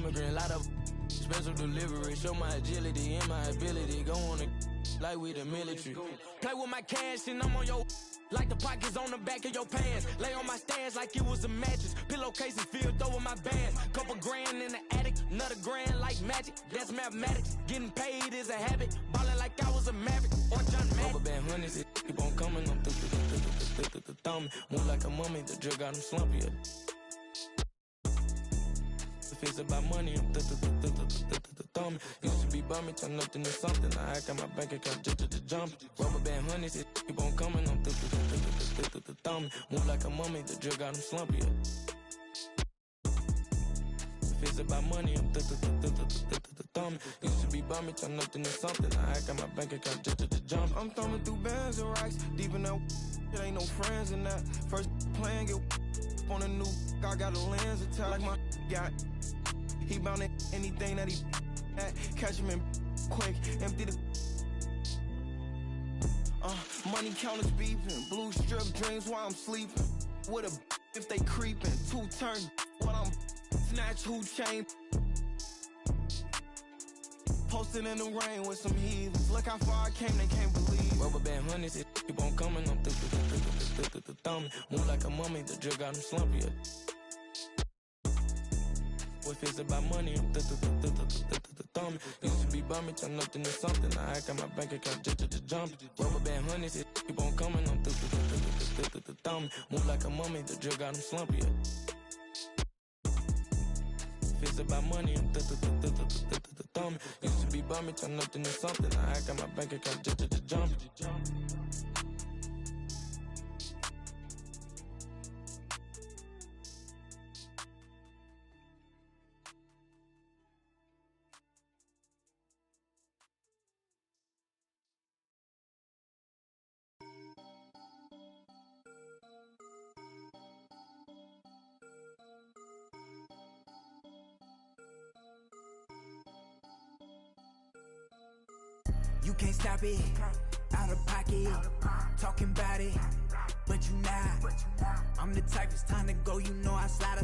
immigrant, lot of special delivery. Show my agility and my ability. Go on like we the military. Play with my cash and I'm on your like the pockets on the back of your pants. Lay on my stairs like it was a mattress. Pillowcases filled over my bands. Couple grand in the attic, another grand like magic. That's mathematics. Getting paid is a habit. Ballin' like I was a maverick or John Madden. Rubber band honeys, it keep on coming. I'm thumbing. Move like a mummy, the drug got him slumpy. If it's about money, I'm thumbing. Used to be bumming, turn nothing to something. Now I got my bank account just jump. Rubber band honeys, it keep on coming. I'm thumbing. Move like a mummy, the drug got him slumpy. If it's about money, I'm thumbing. Used to be bumming, turn nothing to something. Now I got my bank account just jump. I'm thumbing through bands and racks, deep in that. It ain't no friends in that. First playing, get on a new. I got a lens attached like my got. He bound to anything that he at. Catch him in quick, empty the. Money counters beeping, blue strip dreams while I'm sleeping. With a if they creeping, two turn while I'm snatch who chain. Posted in the rain with some heathens. Look how far I came, they can't believe. Rubber band honeys, it keep on coming. I'm thumbing. Move like a mummy, the drug got him slumpy. If it's about money, I'm thumbing. Used to be bumming, turn nothing to something. Now I got my bank account just jump. Rubber band honeys, it keep on coming. I'm thumbing. Move like a mummy, the drug got him slumpy. If it's about money, I'm thumbing. Used to be bumming, turn nothing to something. Now I got my bank account just jump. You can't stop it, out of pocket, talking about it, but you not. I'm the type, it's time to go, you know I slide.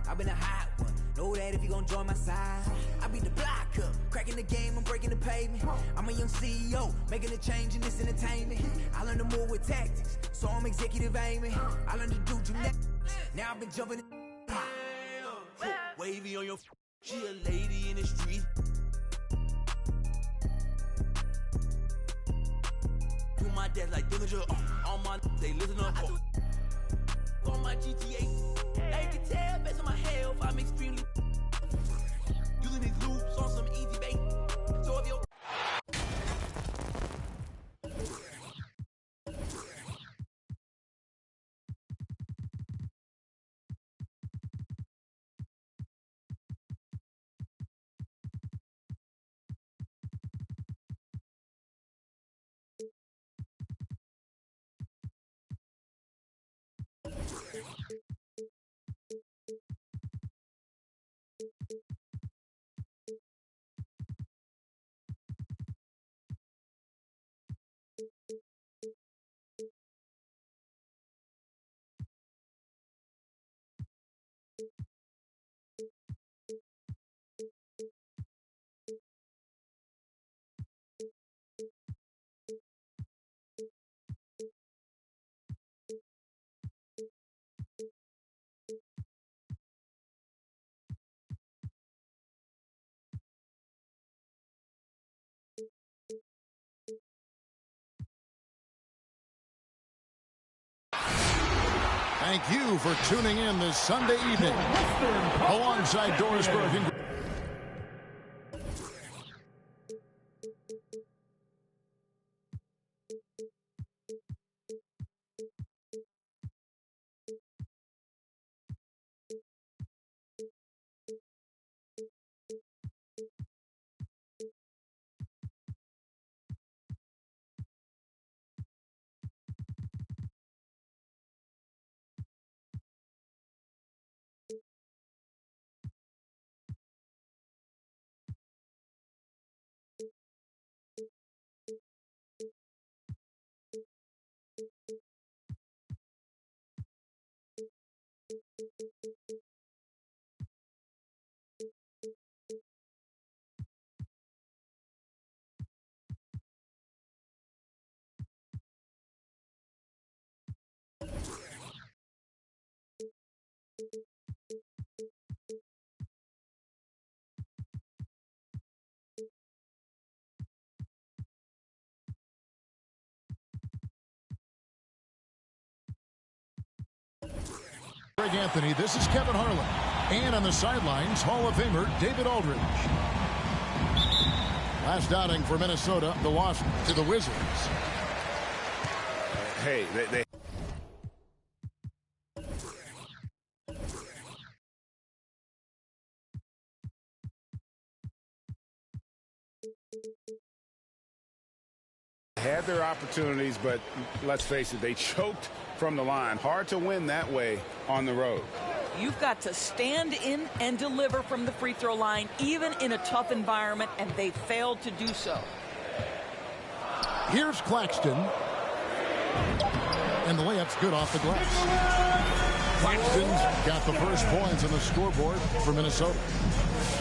I've been a hot one, know that if you gon' join my side. I be the block up, cracking the game, I'm breaking the pavement. I'm a young CEO, making a change in this entertainment. I learned to move with tactics, so I'm executive aiming. I learned to do gymnastics, now I've been jumping. Wavy on your she a lady in the street. Do my death like Dillinger, all my they listen up. On my GTA, I can tell based on my health, I'm extremely using these loops on some easy bait. So if you're Thank you for tuning in this Sunday evening alongside Dorisburg and Greg Anthony, this is Kevin Harlan. And on the sidelines, Hall of Famer David Aldridge. Last outing for Minnesota, the loss to the Wizards. Hey, they had their opportunities, but let's face it, they choked from the line. Hard to win that way on the road. You've got to stand in and deliver from the free throw line, even in a tough environment, and they failed to do so. Here's Claxton. And the layup's good off the glass. Claxton's got the first points on the scoreboard for Minnesota.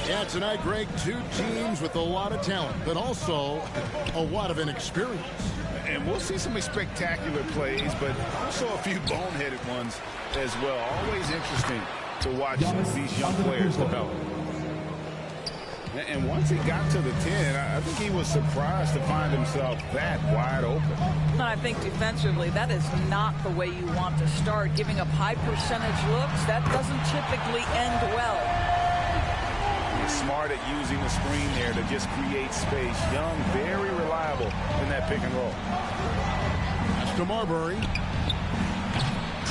Yeah, tonight, Greg, two teams with a lot of talent, but also a lot of inexperience. And we'll see some spectacular plays, but also a few boneheaded ones as well. Always interesting to watch these young players develop. And once he got to the 10, I think he was surprised to find himself that wide open. And I think defensively, that is not the way you want to start. Giving up high percentage looks, that doesn't typically end well. He's smart at using the screen there to just create space. Young, very reliable in that pick and roll. That's to Marbury.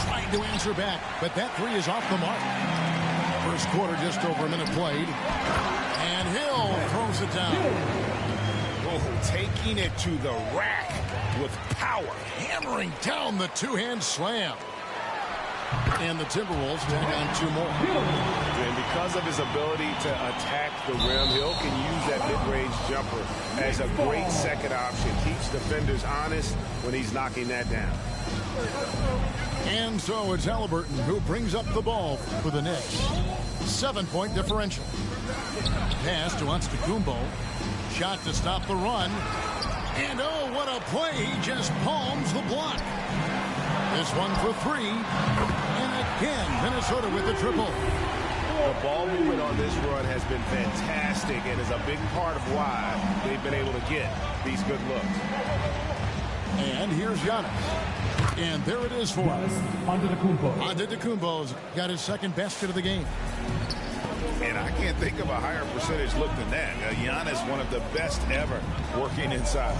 Trying to answer back, but that three is off the mark. First quarter, just over a minute played. And Hill throws it down. Oh, taking it to the rack with power. Hammering down the two-hand slam. And the Timberwolves tag on two more. And because of his ability to attack the rim, Hill can use that mid-range jumper as a great second option. Keeps defenders honest when he's knocking that down. And so it's Halliburton who brings up the ball for the Knicks. 7-point differential. Pass to Antetokounmpo. Shot to stop the run. And oh, what a play. He just palms the block. This one for three. And again, Minnesota with the triple. The ball movement on this run has been fantastic and is a big part of why they've been able to get these good looks. And here's Giannis. And there it is for him. Antetokounmpo's got his second basket of the game. And I can't think of a higher percentage look than that. Giannis, one of the best ever working inside.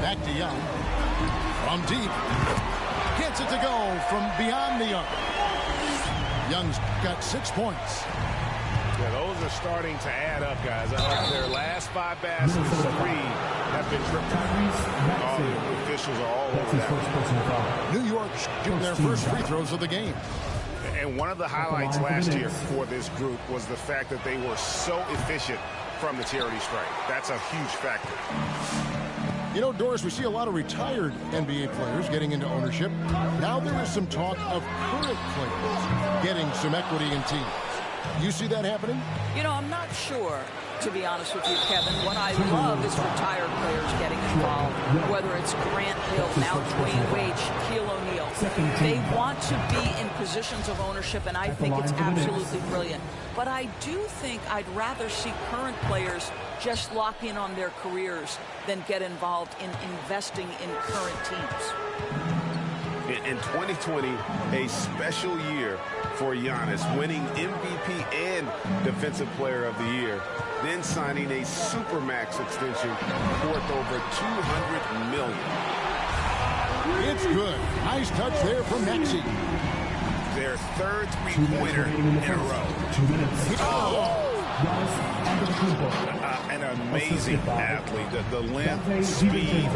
Back to Young. From deep. Gets it to go from beyond the arc. Young's got 6 points. Yeah, those are starting to add up, guys. Their last 5 baskets, 3 have been triple. All the officials are all over that. New York shooting their first free throws of the game. And one of the highlights last year for this group was the fact that they were so efficient from the charity stripe. That's a huge factor. You know, Doris, we see a lot of retired NBA players getting into ownership. Now there is some talk of current players getting some equity in teams. You see that happening? You know, I'm not sure, to be honest with you, Kevin. What I love is retired players getting involved, whether it's Grant Hill, now Dwayne Wade, Shaquille O'Neal. They want to be in positions of ownership, and I think it's absolutely brilliant. But I do think I'd rather see current players just lock in on their careers than get involved in investing in current teams. In 2020, a special year for Giannis, winning MVP and Defensive Player of the Year, then signing a Supermax extension worth over $200 million. It's good. Nice touch there from Maxey. Their third three-pointer in a row. An amazing athlete. The length, speed,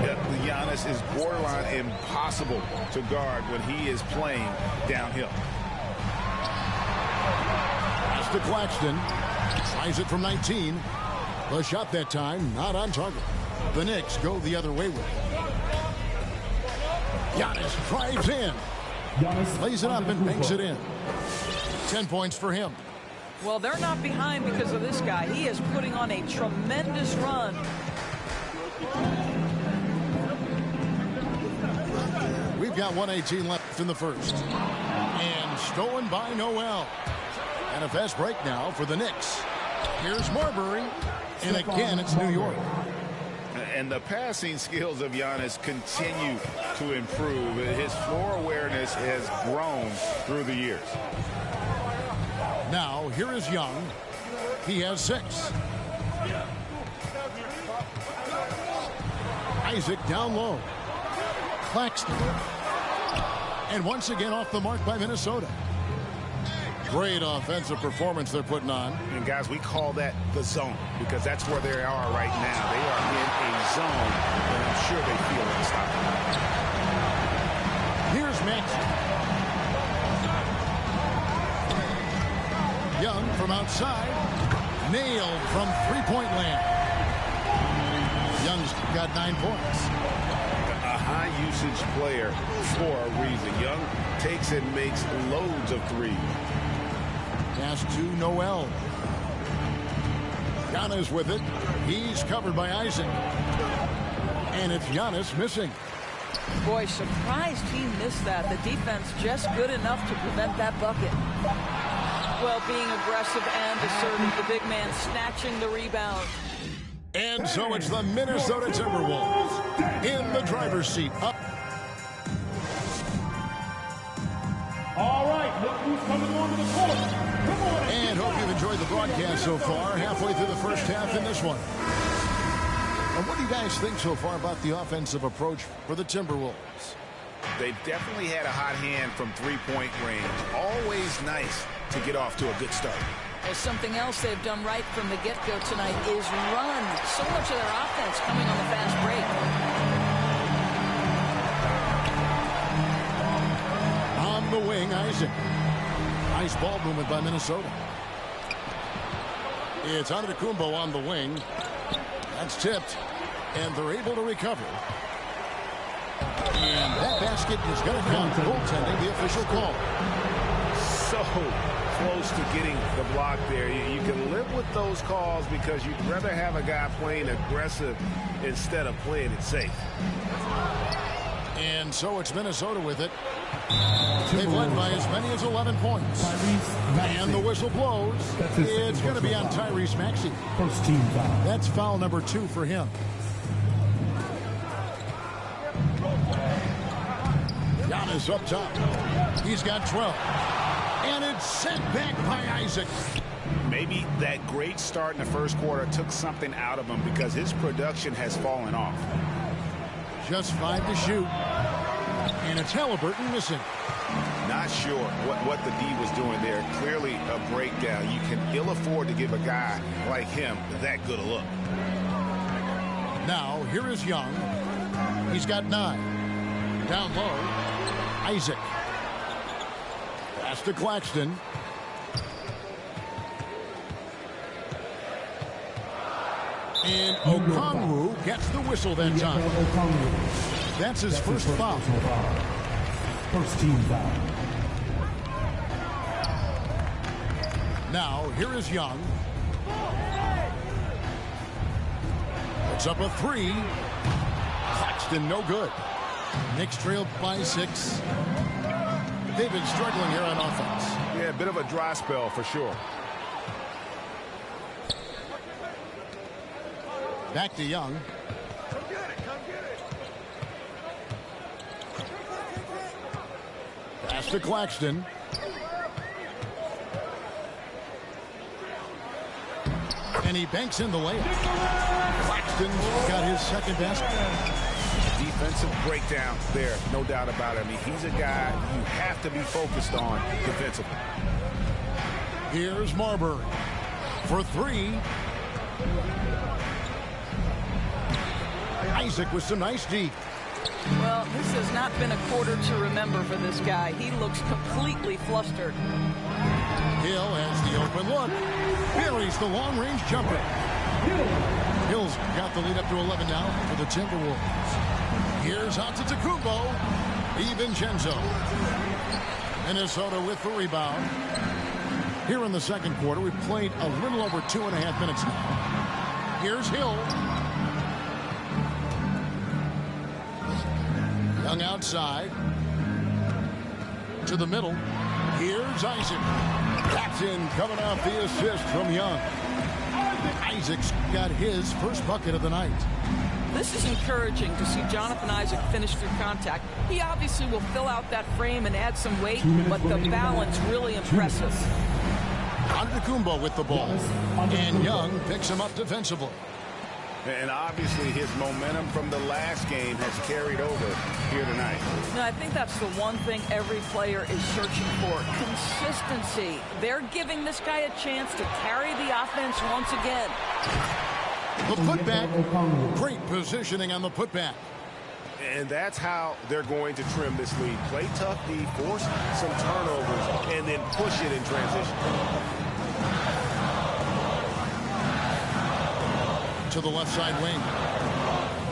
Giannis is borderline impossible to guard when he is playing downhill. Pass to Claxton. Tries it from 19. The shot that time, not on target. The Knicks go the other way with it. Giannis drives in. Lays it up and banks it in. 10 points for him. Well, they're not behind because of this guy. He is putting on a tremendous run. We've got 1:18 left in the first. And stolen by Noel. And a fast break now for the Knicks. Here's Marbury. And again, it's New York. And the passing skills of Giannis continue to improve. His floor awareness has grown through the years. Now, here is Young. He has 6. Isaac down low. Claxton. And once again off the mark by Minnesota. Great offensive performance they're putting on. And guys, we call that the zone because that's where they are right now. They are in a zone, and I'm sure they feel unstoppable. Here's Maxey. Young from outside. Nailed from three-point land. Young's got 9 points. A high-usage player for a reason. Young takes and makes loads of threes. Pass to Noel. Giannis with it. He's covered by Isaac. And it's Giannis missing. Boy, surprised he missed that. The defense just good enough to prevent that bucket. Well, being aggressive and assertive, the big man snatching the rebound. And so it's the Minnesota Timberwolves in the driver's seat. Up. All right, look who's coming onto the court. Come on. And hope you've enjoyed the broadcast so far. Halfway through the first half in this one. And what do you guys think so far about the offensive approach for the Timberwolves? They've definitely had a hot hand from three-point range. Always nice to get off to a good start. Well, something else they've done right from the get-go tonight is run. So much of their offense coming on the fast break. On the wing, Isaac. Nice ball movement by Minnesota. It's Antetokounmpo on the wing. That's tipped. And they're able to recover. And that basket is going to count. Goaltending, the official call. So close to getting the block there. You can live with those calls because you'd rather have a guy playing aggressive instead of playing it safe. And so it's Minnesota with it. They've led by as many as 11 points. And the whistle blows. It's going to be on Tyrese Maxey. First team foul. That's foul number 2 for him. Giannis up top. He's got 12. And it's sent back by Isaac. Maybe that great start in the first quarter took something out of him because his production has fallen off. Just 5 to shoot. And it's Halliburton missing. Not sure what the D was doing there. Clearly a breakdown. You can ill afford to give a guy like him that good a look. Now, here is Young. He's got 9. Down low, Isaac. Pass to Claxton. And Okongwu gets the whistle that time. That's his first foul. First team foul. Now, here is Young. It's up a 3. Claxton, no good. Knicks trailed by 6. They've been struggling here on offense. Yeah, a bit of a dry spell for sure. Back to Young. Pass to Claxton. And he banks in the layup. Claxton got his second basket. Defensive breakdown there, no doubt about it. I mean, he's a guy you have to be focused on defensively. Here's Marbury for 3. Isaac with some nice deep. Well, this has not been a quarter to remember for this guy. He looks completely flustered. Hill has the open look. Buries the long-range jumper. Hill's got the lead up to 11 now for the Timberwolves. Here's Antetokounmpo. DiVincenzo. Minnesota with the rebound. Here in the second quarter, we've played a little over 2.5 minutes now. Here's Hill. Young outside. To the middle. Here's Isaac. Captain coming off the assist from Young. Isaac's got his first bucket of the night. This is encouraging to see Jonathan Isaac finish through contact. He obviously will fill out that frame and add some weight, but the balance really impressive. Antetokounmpo with the ball, and Young picks him up defensively. And obviously his momentum from the last game has carried over here tonight. Now, I think that's the one thing every player is searching for, consistency. They're giving this guy a chance to carry the offense once again. The putback, great positioning on the putback. And that's how they're going to trim this lead. Play tough D, force some turnovers, and then push it in transition. To the left side wing.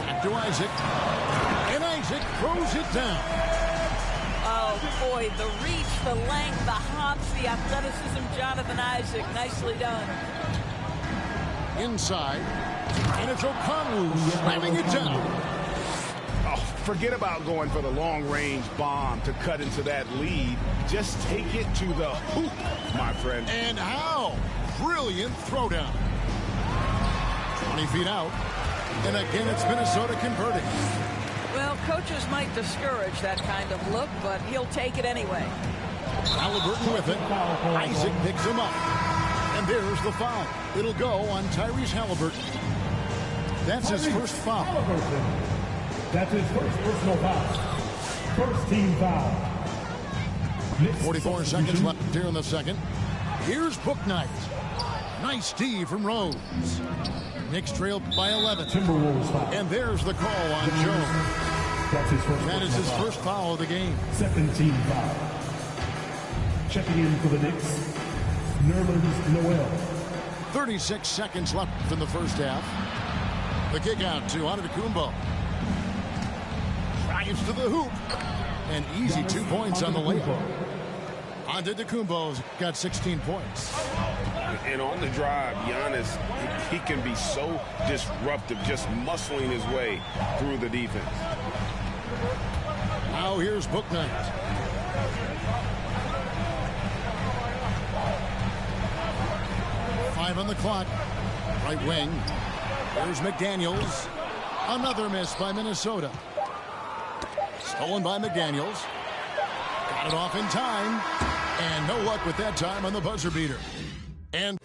Back to Isaac. And Isaac throws it down. Oh, boy, the reach, the length, the hops, the athleticism, Jonathan Isaac, nicely done. Inside. And it's Okongwu slamming it down. Oh, forget about going for the long-range bomb to cut into that lead. Just take it to the hoop, my friend. And how? Brilliant throwdown. 20 feet out. And again, it's Minnesota converting. Well, coaches might discourage that kind of look, but he'll take it anyway. Halliburton with it. Isaac picks him up. And there's the foul. It'll go on Tyrese Halliburton. That's his first foul. That's his first personal foul. First team foul. 44 seconds left here in the second. Here's Bouknight. Nice D from Rose. Knicks trailed by 11. Timberwolves foul. And there's the call on Jones. That's his first. That is his first foul of the game. Second team foul. Checking in for the Knicks, Nerlens Noel. 36 seconds left in the first half. The kick out to Antetokounmpo. Drives to the hoop. And easy 2 points on the layup. Antetokounmpo's got 16 points. And on the drive, Giannis, he can be so disruptive, just muscling his way through the defense. Now here's Bouknight. Five on the clock. Right wing. There's McDaniels. Another miss by Minnesota. Stolen by McDaniels. Got it off in time. And no luck with that time on the buzzer beater. And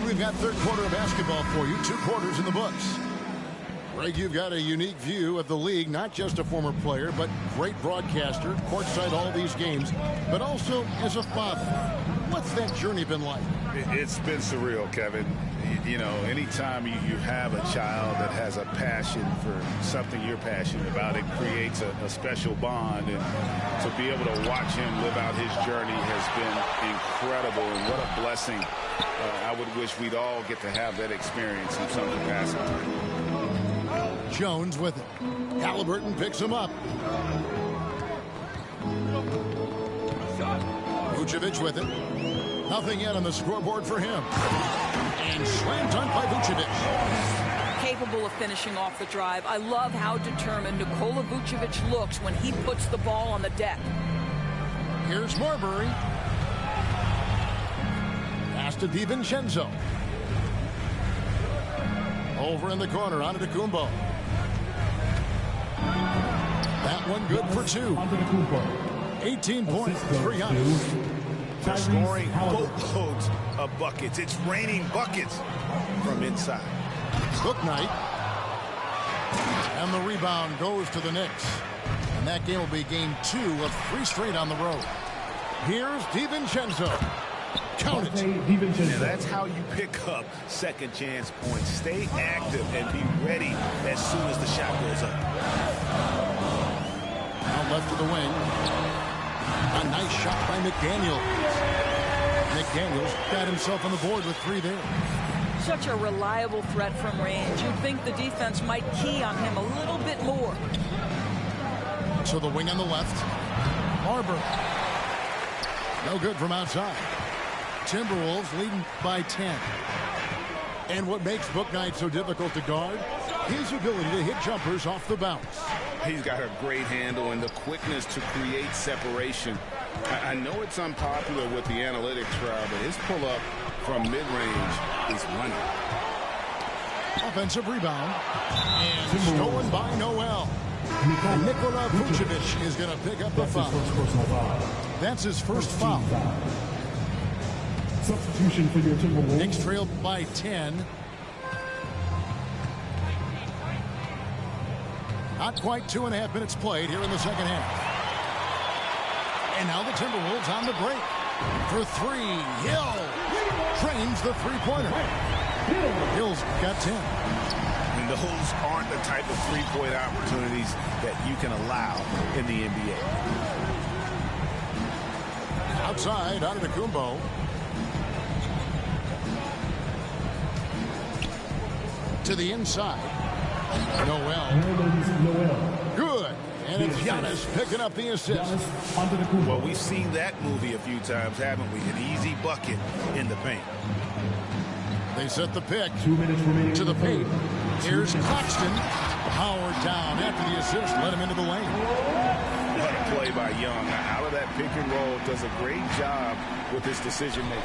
we've got third quarter of basketball for you. 2 quarters in the books. Greg, you've got a unique view of the league, not just a former player, but great broadcaster, courtside all these games, but also as a father. What's that journey been like? It's been surreal, Kevin. You know, anytime you have a child that has a passion for something you're passionate about, it creates a special bond. And to be able to watch him live out his journey has been incredible. And what a blessing. I would wish we'd all get to have that experience in some capacity. Jones with it. Halliburton picks him up. Vucevic with it. Nothing yet on the scoreboard for him. And slam dunk by Vucevic. Capable of finishing off the drive. I love how determined Nikola Vucevic looks when he puts the ball on the deck. Here's Marbury. Pass to DiVincenzo. Over in the corner, Antetokounmpo. That one good for 2. 18 points for Giannis. They're scoring boatloads of buckets. It's raining buckets from inside. Bouknight. And the rebound goes to the Knicks. And that game will be game 2 of 3 straight on the road. Here's DiVincenzo. Count it. Yeah, that's how you pick up second chance points. Stay active and be ready as soon as the shot goes up. Now left to the wing. A nice shot by McDaniels. McDaniels got himself on the board with 3 there. Such a reliable threat from range. You'd think the defense might key on him a little bit more. So the wing on the left. Marbury. No good from outside. Timberwolves leading by 10. And what makes Bouknight so difficult to guard? His ability to hit jumpers off the bounce. He's got a great handle and the quickness to create separation. I know it's unpopular with the analytics crowd, but his pull-up from mid-range is money. Offensive rebound. And stolen by Noel. Nikola Vucevic is going to pick up the foul. That's his first foul. Substitution for your Timberwolves. Knicks trailed by 10. Not quite 2.5 minutes played here in the second half. And now the Timberwolves on the break. For three, Hill trains the three-pointer. Hill's got 10. And those aren't the type of three-point opportunities that you can allow in the NBA. Outside, Antetokounmpo. To the inside. Noel. Good. And it's Giannis picking up the assist. Well, we've seen that movie a few times, haven't we? An easy bucket in the paint. They set the pick 2 minutes remaining to the paint. Here's Claxton. Howard down after the assist. Let him into the lane. What a play by Young. Out of that pick and roll, does a great job with his decision making.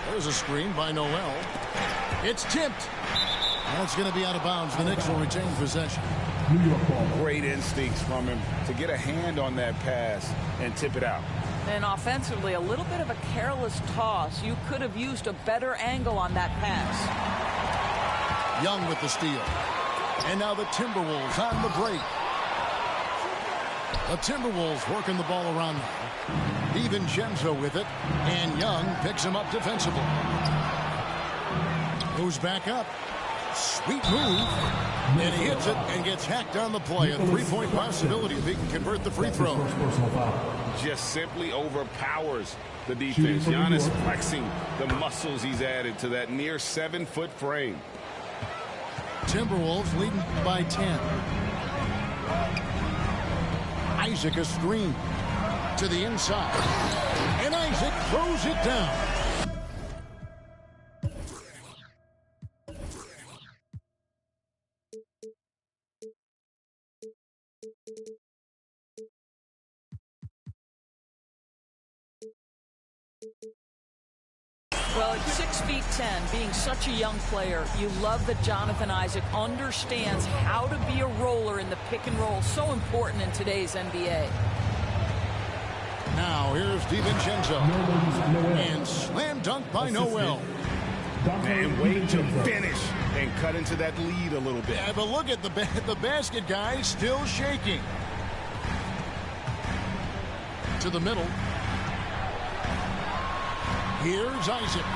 There's a screen by Noel. It's tipped. That's going to be out of bounds. The Knicks will retain possession. New York ball. Great instincts from him to get a hand on that pass and tip it out. And offensively, a little bit of a careless toss. You could have used a better angle on that pass. Young with the steal. And now the Timberwolves on the break. The Timberwolves working the ball around now. DiVincenzo with it. And Young picks him up defensively. Moves back up. Sweet move. And he hits it and gets hacked on the play. A three-point possibility if he can convert the free throw. Just simply overpowers the defense. Giannis flexing the muscles he's added to that near 7-foot frame. Timberwolves leading by 10. Isaac a screen to the inside. And Isaac throws it down. Well, at 6'10", being such a young player, you love that Jonathan Isaac understands how to be a roller in the pick and roll. So important in today's NBA. Now here's DiVincenzo. And slam dunk by Noel. And wait to finish and cut into that lead a little bit. Yeah, but look at the basket guy still shaking. To the middle. Here's Isaac.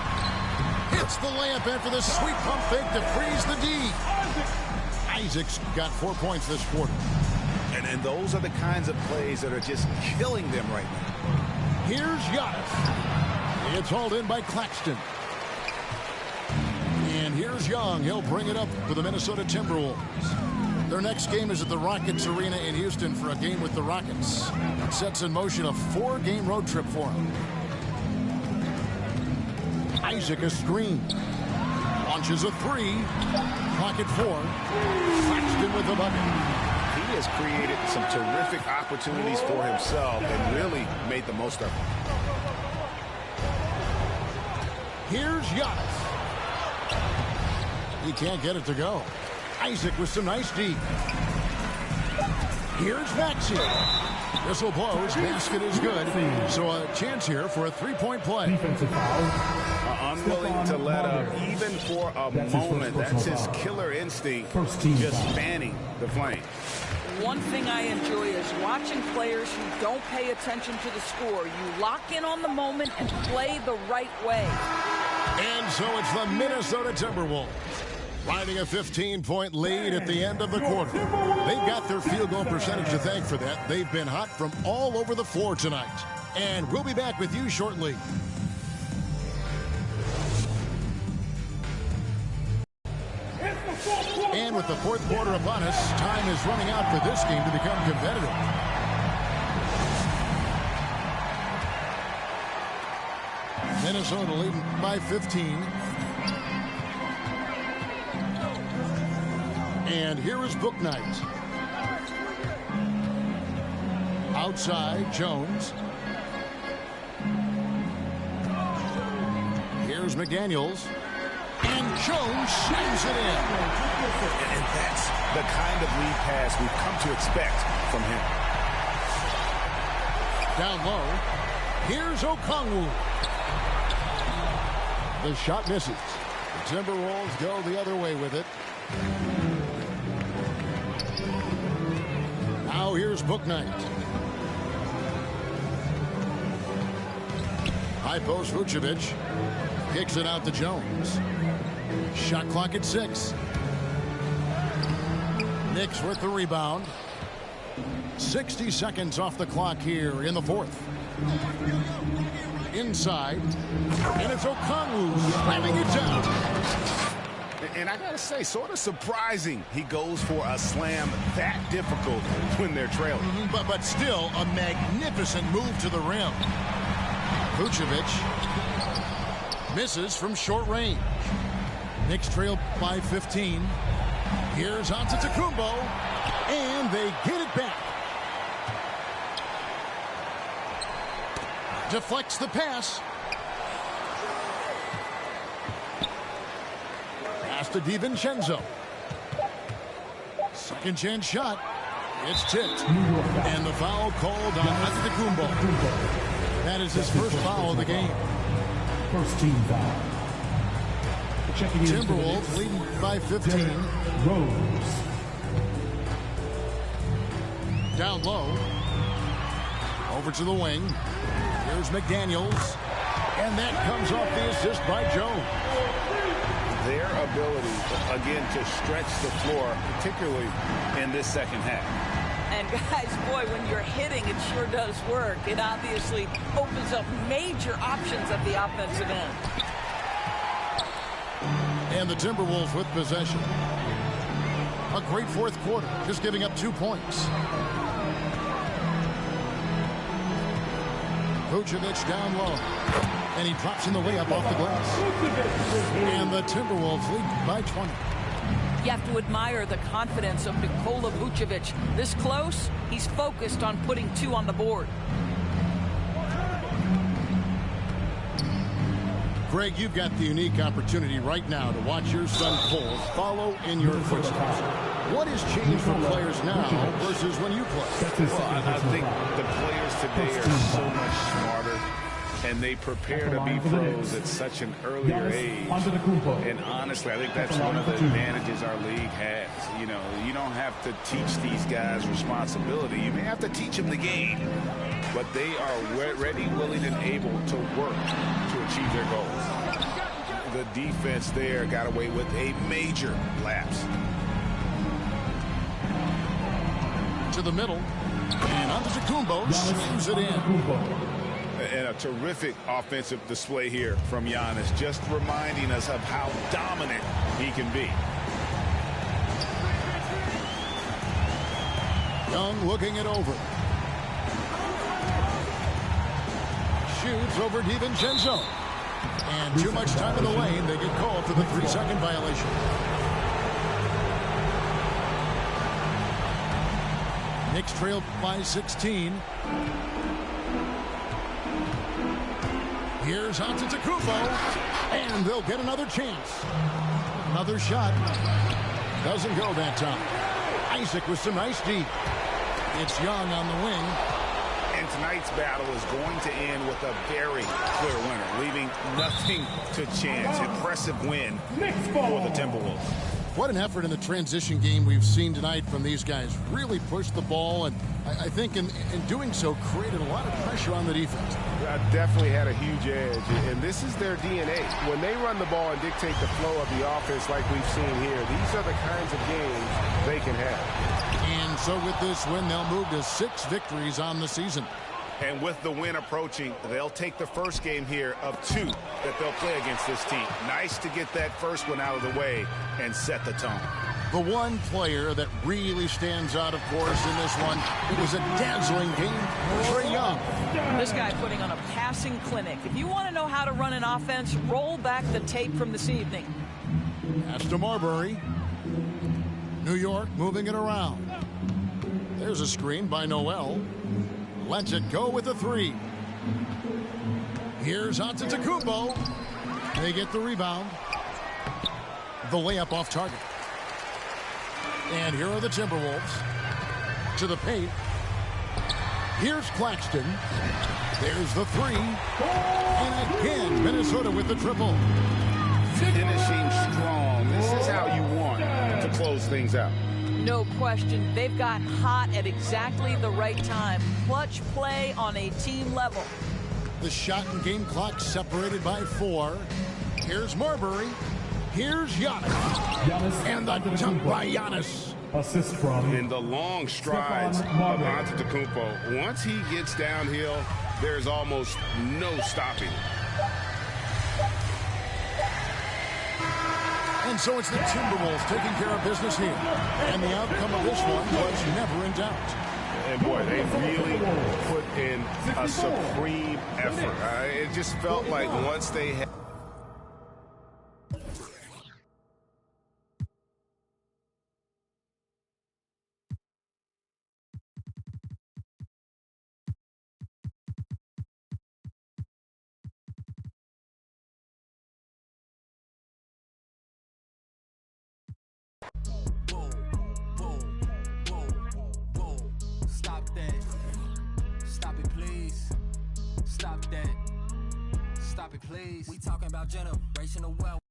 Hits the layup after the sweet pump fake to freeze the D. Isaac's got 4 points this quarter. And those are the kinds of plays that are just killing them right now. Here's Giannis. It's hauled in by Claxton. And here's Young. He'll bring it up for the Minnesota Timberwolves. Their next game is at the Rockets Arena in Houston for a game with the Rockets. It sets in motion a 4-game road trip for them. Isaac a screen. Launches a three. Clock at 4. Claxton with the bucket. He has created some terrific opportunities for himself and really made the most of them. Here's Giannis. He can't get it to go. Isaac with some nice D. Here's Maxey. Whistle blows. Basket is good. So a chance here for a three-point play. Defensive foul. Unwilling to let up even for a moment. That's his killer instinct, just fanning the flame. One thing I enjoy is watching players who don't pay attention to the score. You lock in on the moment and play the right way. And so it's the Minnesota Timberwolves riding a 15-point lead at the end of the quarter. They've got their field goal percentage to thank for that. They've been hot from all over the floor tonight. And we'll be back with you shortly. And with the fourth quarter upon us, time is running out for this game to become competitive. Minnesota leading by 15. And here is Bouknight. Outside, Jones. Here's McDaniels. And Jones slams it in. And that's the kind of lead pass we've come to expect from him. Down low. Here's Okongwu. The shot misses. The Timberwolves go the other way with it. Now here's Bouknight. High post Vucevic. Kicks it out to Jones. Shot clock at 6. Knicks with the rebound. 60 seconds off the clock here in the fourth. Inside. And it's Okongwu slamming it down. And I gotta say, sort of surprising he goes for a slam that difficult when they're trailing. But still a magnificent move to the rim. Vucevic misses from short range. Knicks trail by 15. Here's Antetokounmpo, and they get it back. Deflects the pass. Pass to DiVincenzo. Second chance shot. It's tipped. And the foul called on Antetokounmpo. That is his first foul of the game. First team foul. Timberwolves leading by 15. Rose. Down low. Over to the wing. Here's McDaniels. And that comes off the assist by Jones. Their ability, again, to stretch the floor, particularly in this second half. And guys, boy, when you're hitting, it sure does work. It obviously opens up major options at the offensive end. And the Timberwolves with possession. A great fourth quarter, just giving up 2 points. Vucevic down low. And he drops in the way up off the glass. And the Timberwolves lead by 20. You have to admire the confidence of Nikola Vucevic. This close, he's focused on putting 2 on the board. Greg, you've got the unique opportunity right now to watch your son Cole follow in your footsteps. What has changed for players now versus when you played? Well, I think the players today are so much smarter, and they prepare to be pros at such an earlier age. And honestly, I think that's one of the advantages our league has. You know, you don't have to teach these guys responsibility. You may have to teach them the game, but they are ready, willing, and able to work to achieve their goals. The defense there got away with a major lapse. To the middle, and Antetokounmpo slams it in. And a terrific offensive display here from Giannis, just reminding us of how dominant he can be. Young looking it over. Shoots over DiVincenzo. And too much time in the lane. They get called for the 3-second violation. Knicks trailed by 16. Here's Antetokounmpo, and they'll get another chance. Another shot. Doesn't go that time. Isaac with some nice deep. It's Young on the wing. And tonight's battle is going to end with a very clear winner, leaving nothing to chance. Impressive win for the Timberwolves. What an effort in the transition game we've seen tonight from these guys. Really pushed the ball, and I think in doing so created a lot of pressure on the defense. Definitely had a huge edge, and this is their DNA. When they run the ball and dictate the flow of the offense like we've seen here, these are the kinds of games they can have. And so with this win, they'll move to 6 victories on the season. And with the win approaching, they'll take the first game here of 2 that they'll play against this team. Nice to get that first one out of the way and set the tone. The one player that really stands out, of course, in this one, it was a dazzling game. Trae Young. This guy putting on a passing clinic. If you want to know how to run an offense, roll back the tape from this evening. Pass to Marbury. New York moving it around. There's a screen by Noel. Lets it go with a 3. Here's Antetokounmpo. They get the rebound. The layup off target. And here are the Timberwolves. To the paint. Here's Claxton. There's the three. And again, Minnesota with the triple. Finishing strong. This is how you want to close things out. No question. They've got hot at exactly the right time. Clutch play on a team level. The shot and game clock separated by 4. Here's Marbury. Here's Giannis. And the jump by Giannis. Assist from. In the long strides of Antetokounmpo. Once he gets downhill, there's almost no stopping. And so it's the Timberwolves taking care of business here. And the outcome of this one was never in doubt. And boy, they really put in a supreme effort. It just felt like once they had... Stop it, please. We talking about generational wealth.